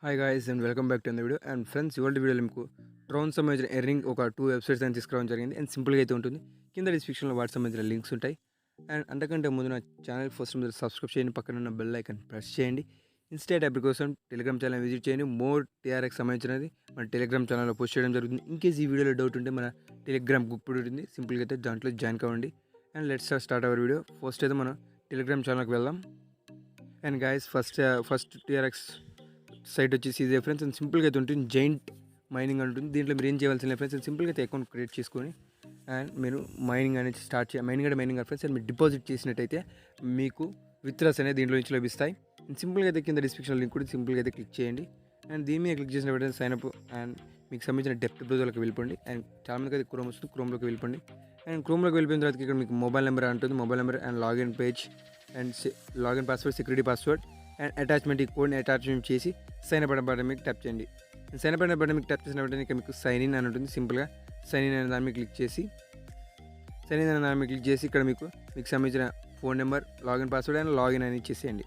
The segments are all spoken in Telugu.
Hi guys and welcome back to the video. And friends, ఇవాళ వీడియోలో మీకు ట్రోన్ సంబంధించిన ఎర్నింగ్ ఒక 2 వెబ్సైట్స్ అని తీసుకురావడం జరిగింది. అండ్ సింపుల్గా అయితే ఉంటుంది. కింద డిస్క్రిప్షన్లో వాటికి సంబంధించిన లింక్స్ ఉంటాయి. అండ్ అంతకంటే ముందు నా ఛానల్ ఫస్ట్ మీరు సబ్స్క్రైబ్ చేయండి, పక్కన ఉన్న బెల్ ఐకాన్ ప్రెస్ చేయండి. ఇన్స్టెంట్ అప్డేట్ కోసం టెలిగ్రామ్ ఛానల్ విజిట్ చేయండి. మోర్ టీఆర్ఎక్స్ సంబంధించినది మన టెలిగ్రామ్ ఛానల్లో పోస్ట్ చేయడం జరుగుతుంది. ఇన్ కేస్ ఈ వీడియోలో డౌట్ ఉంటే మన టెలిగ్రామ్ గ్రూప్ ఉంటుంది, సింపుల్గా అయితే దాంట్లో జాయిన్ కావండి. And let's start our video. First అయితే మనం టెలిగ్రామ్ ఛానల్కి వెళ్దాం. And guys first TRX site వచ్చేసి ఇదే ఫ్రెండ్స్. అండ్ సింపుల్గా అయితే ఉంటుంది, జైంట్ మైనింగ్ ఉంటుంది. దీంట్లో మీరు ఏం చేయాల్సిన ఫ్రెండ్స్, సింపుల్గా అయితే అకౌంట్ క్రియేట్ చేసుకొని అండ్ మీరు మైనింగ్ అనేది స్టార్ట్ చేయాలి. మైనింగ్ ఫ్రెండ్స్, అండ్ మీరు డిపాజిట్ చేసినట్టయితే మీకు విత్డ్రాస్ అనేది దీంట్లో నుంచి లభిస్తాయి. అండ్ సింపుల్గా అయితే కింద డిస్క్రిప్షన్ లింక్ కూడా సింపుల్గా అయితే క్లిక్ చేయండి. అండ్ దీని మీద క్లిక్ చేసిన వెంటనే సైన్ అప్ అండ్ మీకు సంబంధించిన డెప్త్ బ్రౌజర్లోకి వెళ్ళిపోండి. అండ్ చాలామందికి అయితే క్రోమ్ వస్తుంది, క్రోమ్లోకి వెళ్ళిపోండి. అండ్ క్రోమ్లోకి వెళ్ళిపోయిన తర్వాత ఇక్కడ మీకు మొబైల్ నెంబర్ ఉంటుంది, mobile number and login page and login password, security password and attachment, ఈ కోడ్ని అటాచ్మెంట్ చేసి సైన్ అప్ బటన్ మీకు ట్యాప్ చేయండి. సైన్ అప్ బటన్ మీకు ట్యాప్ చేసిన వెంటనే మీకు సైన్ ఇన్ అని ఉంటుంది. సింపుల్గా సైన్ ఇన్ అనే దాన్ని మీకు క్లిక్ చేసి ఇక్కడ మీకు సంబంధించిన phone number, login password and login అని ఇచ్చేసేయండి.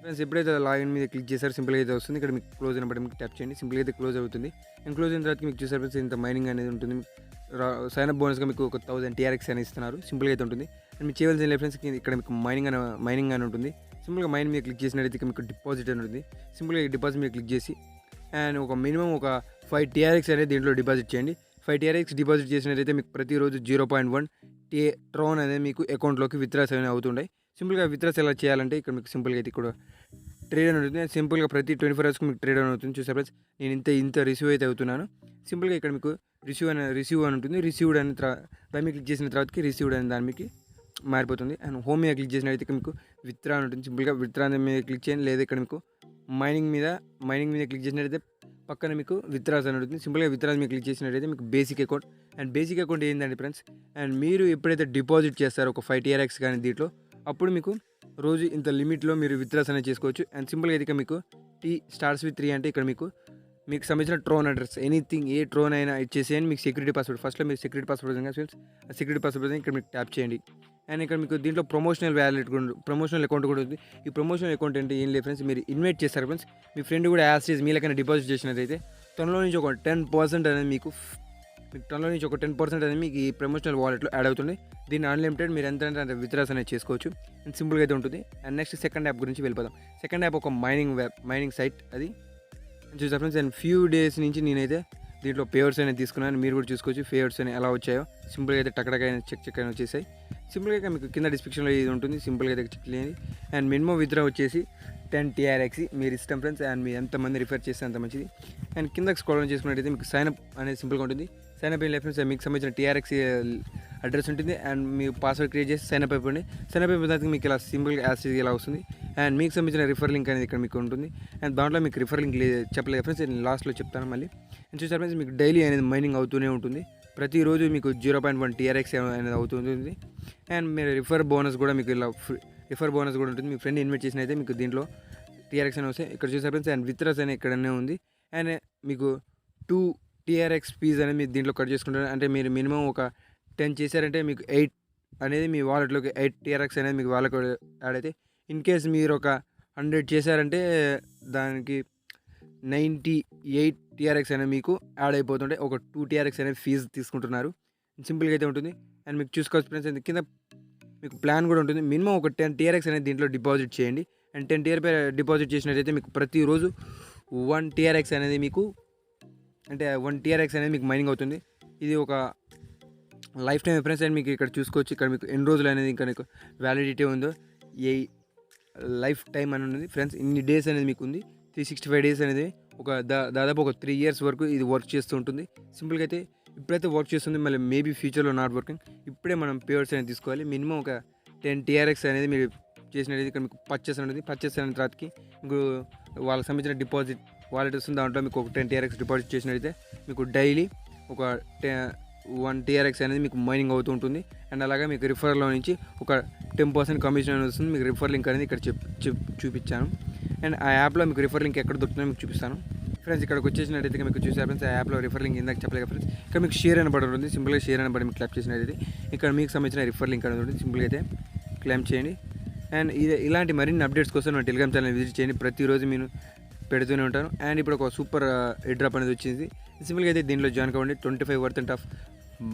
ఫ్రెండ్స్, ఎప్పుడైతే లాగిన్ మీద క్లిక్ చేశారో సింపుల్గా అయితే వస్తుంది. ఇక్కడ మీకు క్లోజ్ అయిన బటన్ మీకు ట్యాప్ చేయండి. సింపుల్గా అయితే క్లోజ్ అవుతుంది. అండ్ క్లోజ్ అయిన తర్వాత మీకు చూసారు ఇంత మైనింగ్ అనేది ఉంటుంది. సైన్ అప్ బోనస్గా మీకు ఒక 1000 TRX అని ఇస్తున్నారు. సింపుల్గా అయితే ఉంటుంది. అండ్ మీరు చేయవలసిన ఫ్రెండ్స్, ఇక్కడ మీకు మైనింగ్ అని ఉంటుంది. సింపుల్గా మైన్ మీద క్లిక్ చేసినట్టయితే మీకు డిపాజిట్ అని ఉంటుంది. సింపుల్గా డిపాజిట్ మీద క్లిక్ చేసి అండ్ ఒక మినిమం ఒక 5 TRX అనేది దీంట్లో డిపాజిట్ చేయండి. 5 TRX డిపాజిట్ చేసినట్టయితే మీకు ప్రతిరోజు 0.1 ట్రోన్ అనేది మీకు అకౌంట్లోకి విత్డ్రాస్ అనేవి అవుతుంటాయి. సింపుల్గా విత్డ్రాస్ ఎలా చేయాలంటే ఇక్కడ మీకు సింపుల్గా అయితే ఇక్కడ ట్రేడ్ అని ఉంటుంది. సింపుల్గా ప్రతి 24 అవర్స్కి మీకు ట్రేడ్ అని అవుతుంది. చూసారు ఫ్రెండ్స్, నేను ఇంత రిసీవ్ అయితే అవుతున్నాను. సింపుల్గా ఇక్కడ మీకు రిసీవ్ అని ఉంటుంది. రిసీవ్డ్ అని దాన్ని క్లిక్ చేసిన తర్వాతకి రిసీవ్డ్ అని దాని మీకు మారిపోతుంది. అండ్ హోమ్ మీద క్లిక్ చేసినట్టయితే ఇక్కడ మీకు విత్డ్రా అని ఉంటుంది. సింపుల్గా విత్డ్రా మీద క్లిక్ చేయండి, లేదా ఇక్కడ మీకు మైనింగ్ మీద క్లిక్ చేసినట్టయితే పక్కన మీకు విత్డ్రాస్ అని ఉంటుంది. సింపుల్గా విత్డ్రాస్ మీద క్లిక్ చేసినట్టయితే మీకు basic account. And basic account ఏంటంటే ఫ్రెండ్స్, అండ్ మీరు ఎప్పుడైతే డిపాజిట్ చేస్తారో ఒక 5 TRX కానీ దీంట్లో, అప్పుడు మీకు రోజు ఇంత లిమిట్లో మీరు విత్డ్రాస్ అనేది చేసుకోవచ్చు. అండ్ సింపుల్గా అయితే మీకు స్టార్ట్స్ విత్ 3 అంటే ఇక్కడ మీకు సంబంధించిన ట్రోన్ అడ్రస్, ఎనీథింగ్ ఏ ట్రోన్ అయినా ఇచ్చేసేయండి. మీకు సెక్యూరిటీ పాస్వర్డ్, ఫస్ట్లో మీరు సెక్యూరిటీ పాస్వర్డ్ ఫ్రెండ్స్, ఆ సెక్యూరిటీ పాస్వర్డ్ ఇక్కడ మీకు ట్యాప్ చేయండి. అండ్ ఇక్కడ మీకు దీంట్లో ప్రమోషనల్ అకౌంట్ కూడా ఉంది. ఈ ప్రమోషనల్ అకౌంట్ అంటే ఏం లేదు ఫ్రెండ్స్, మీరు ఇన్వైట్ చేస్తారు ఫ్రెండ్స్. మీ ఫ్రెండ్ కూడా యాస్టేజ్ మీ లెక్కన డిపాజిట్ చేసినట్టయితే తనలో నుంచి ఒక 10% అనేది మీకు ఈ ప్రమోషనల్ వాలెట్లో యాడ్ అవుతుంది. దీన్ని అన్లిమిటెడ్ మీరు ఎంత అంటే విత్డ్రాస్ అనేది చేసుకోవచ్చు. అండ్ సింపుల్గా అయితే ఉంటుంది. అండ్ నెక్స్ట్ సెకండ్ యాప్ గురించి వెళ్ళిపోదాం. సెకండ్ యాప్ ఒక మైనింగ్ సైట్ అది చూసారు ఫ్రెండ్స్. అండ్ ఫ్యూ డేస్ నుంచి నేనైతే దీంట్లో పేవర్స్ అనేది తీసుకున్నాను. మీరు కూడా చూసుకోవచ్చు పేవర్స్ అని ఎలా వచ్చాయో. సింపుల్గా అయితే టక్ అయినా చెక్ అయినా వచ్చేసాయి. సింపుల్గా మీకు కింద డిస్క్రిప్షన్లో ఇది ఉంటుంది. సింపుల్గా అయితే చెక్ చేయండి. అండ్ మినిమం విత్డ్రా వచ్చేసి 10 TRX మీరు ఇష్టం ఫ్రెండ్స్. అండ్ మీరు ఎంతమంది రిఫర్ చేస్తే అంత మంచిది. అండ్ కిందకి స్క్రోల్ చేసుకున్నట్టయితే మీకు సైన్అప్ అనేది సింపుల్గా ఉంటుంది. సైన్అప్ అయిన ఫ్రెండ్స్ మీకు సంబంధించిన TRX అడ్రస్ ఉంటుంది. అండ్ మీరు పాస్వర్డ్ క్రియేట్ చేసి సైన్అప్ అయిపోండి. సైన్అప్ అయిపోయిన తర్వాత మీకు ఇలా సింపుల్గా యాస్టేజ్ ఇలా వస్తుంది. అండ్ మీకు సంబంధించిన రిఫర్ లింక్ అనేది ఇక్కడ మీకు ఉంటుంది. అండ్ దాంట్లో మీకు రిఫర్ లింక్ చెప్పలేదు ఫ్రెండ్స్, నేను లాస్ట్లో చెప్తాను మళ్ళీ. అండ్ చూసారు ఫ్రెండ్స్, మీకు డైలీ అనేది మైనింగ్ అవుతూనే ఉంటుంది. ప్రతిరోజు మీకు 0.1 TRX అనేది అవుతుంది. అండ్ మీరు రిఫర్ బోనస్ కూడా మీకు ఇలా ఉంటుంది. మీ ఫ్రెండ్ ఇన్వైట్ చేసినైతే మీకు దీంట్లో TRX అని వస్తాయి. ఇక్కడ చూసారు ఫ్రెండ్స్. అండ్ విత్డ్రాస్ అని ఇక్కడనే ఉంది. అండ్ మీకు 2 TRX ఫీజ్ అనేది మీరు దీంట్లో కట్ చేసుకుంటారు. అంటే మీరు మినిమం ఒక 10 చేశారంటే మీకు 8 అనేది మీ వాలెట్లోకి 8 TRX అనేది మీకు వాళ్ళకి యాడ్ అయితే, ఇన్ కేస్ మీరు ఒక 100 చేశారంటే దానికి 98 TRX అనేది మీకు యాడ్ అయిపోతుంటే ఒక 2 TRX అనేది ఫీజు తీసుకుంటున్నారు. సింపుల్గా అయితే ఉంటుంది. అండ్ మీకు చూసుకోవచ్చు ఫ్రెండ్స్, కింద మీకు ప్లాన్ కూడా ఉంటుంది. మినిమం ఒక 10 TRX అనేది దీంట్లో డిపాజిట్ చేయండి. అండ్ 10 TRX డిపాజిట్ చేసినట్టయితే మీకు ప్రతిరోజు 1 TRX అనేది మీకు మైనింగ్ అవుతుంది. ఇది ఒక లైఫ్ టైం ఫ్రెండ్స్. అండ్ మీకు ఇక్కడ చూసుకోవచ్చు, ఇక్కడ మీకు ఎన్ని రోజులు అనేది ఇంకా మీకు వ్యాలిడిటీ ఉందో ఏ లైఫ్ టైం అని ఉంది ఫ్రెండ్స్. ఇన్ని డేస్ అనేది మీకు ఉంది. 365 డేస్ అనేది ఒక దాదాపు ఒక 3 years వరకు ఇది వర్క్ చేస్తూ ఉంటుంది. సింపుల్గా అయితే ఇప్పుడైతే వర్క్ చేస్తుంది, మళ్ళీ మేబీ ఫ్యూచర్లో నాట్ వర్కింగ్. ఇప్పుడే మనం పేవర్స్ అనేది తీసుకోవాలి. మినిమం ఒక 10 TRX అనేది మీరు చేసినట్టు ఇక్కడ మీకు పర్చేస్ అనేది అయిన తర్వాతకి మీకు వాళ్ళకి సంబంధించిన డిపాజిట్ వాలెట్ వస్తుంది. దాంట్లో మీకు ఒక 10 TRX డిపాజిట్ చేసినట్టయితే మీకు డైలీ ఒక 1 TRX అనేది మీకు మైనింగ్ అవుతూ ఉంటుంది. అండ్ అలాగే మీకు రిఫర్లో నుంచి ఒక 10% కమిషన్ అనేది వస్తుంది. మీకు రిఫర్ లింక్ అనేది ఇక్కడ చూపించాను. అండ్ ఆ యాప్లో మీకు రిఫర్ లింక్ ఎక్కడ దొరుకుతుందో మీకు చూపిస్తాను ఫ్రెండ్స్. ఇక్కడికి వచ్చేసినట్టయితే మీకు చూసారు ఫ్రెండ్స్, ఆ యాప్లో రిఫర్ లింక్ ఇందాక చెప్పలేదు ఫ్రెండ్స్. ఇక్కడ మీకు షేర్ అని బటన్ ఉంటుంది. సింపుల్గా షేర్ అని బటన్ మీకు క్లాప్ చేసినట్టయితే ఇక్కడ మీకు సంబంధించిన రిఫర్ లింక్ అనేది ఉంటుంది. సింపుల్గా అయితే క్లైమ్ చేయండి. అండ్ ఇలాంటి మరిన్ని అప్డేట్స్ కోసం నా టెలిగ్రామ్ ఛానల్ విజిట్ చేయండి. ప్రతిరోజు మీరు పెడుతూనే ఉంటాను. అండ్ ఇప్పుడు ఒక సూపర్ ఎయిర్డ్రాప్ అనేది వచ్చింది. సింపుల్గా అయితే దీనిలో జాయిన్ కావండి. 25% ఆఫ్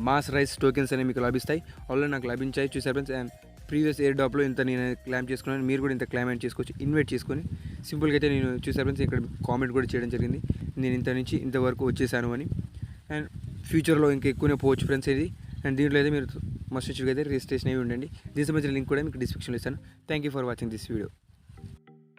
మాస్ రైస్ టోకెన్స్ అనేవి మీకు లభిస్తాయి. ఆల్రెడీ నాకు లభించాయి, చూసారు ఫ్రెండ్స్. అండ్ ప్రీవియస్ ఎయిర్డ్రాప్లో ఇంత నేను క్లైమ్ చేసుకున్నాను, మీరు కూడా ఇంత క్లైమ్ చేసుకోవచ్చు ఇన్వైట్ చేసుకొని. సింపుల్గా అయితే నేను చూసారు ఫ్రెండ్స్, ఇక్కడ కామెంట్ కూడా చేయడం జరిగింది, నేను ఇంత నుంచి ఇంతవరకు వచ్చేసాను అని. అండ్ ఫ్యూచర్లో ఇంకా ఎక్కువనే పోవచ్చు ఫ్రెండ్స్ ఇది. అండ్ దీంట్లో అయితే మీరు మస్ట్ అయితే రిజిస్ట్రేషన్ అయ్యి ఉండండి. దీని సంబంధించిన లింక్ కూడా మీకు డిస్క్రిప్షన్లో ఇస్తాను. Thank you for watching this video.